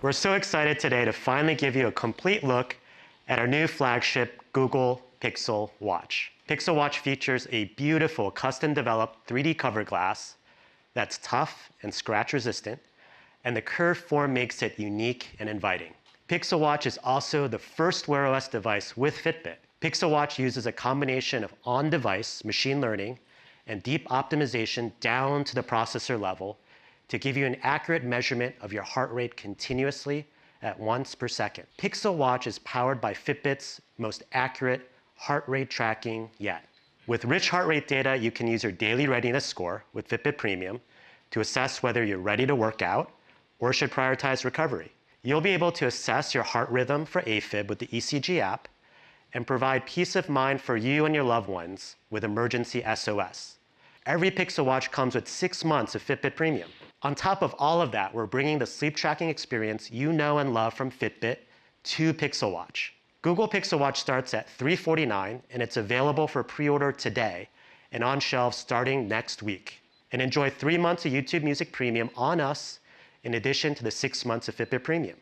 We're so excited today to finally give you a complete look at our new flagship Google Pixel Watch. Pixel Watch features a beautiful custom-developed 3D cover glass that's tough and scratch-resistant, and the curved form makes it unique and inviting. Pixel Watch is also the first Wear OS device with Fitbit. Pixel Watch uses a combination of on-device machine learning and deep optimization down to the processor level to give you an accurate measurement of your heart rate continuously at once per second. Pixel Watch is powered by Fitbit's most accurate heart rate tracking yet. With rich heart rate data, you can use your daily readiness score with Fitbit Premium to assess whether you're ready to work out or should prioritize recovery. You'll be able to assess your heart rhythm for AFib with the ECG app and provide peace of mind for you and your loved ones with emergency SOS. Every Pixel Watch comes with 6 months of Fitbit Premium. On top of all of that, we're bringing the sleep tracking experience you know and love from Fitbit to Pixel Watch. Google Pixel Watch starts at $349, and it's available for pre-order today and on shelves starting next week. And enjoy 3 months of YouTube Music Premium on us in addition to the 6 months of Fitbit Premium.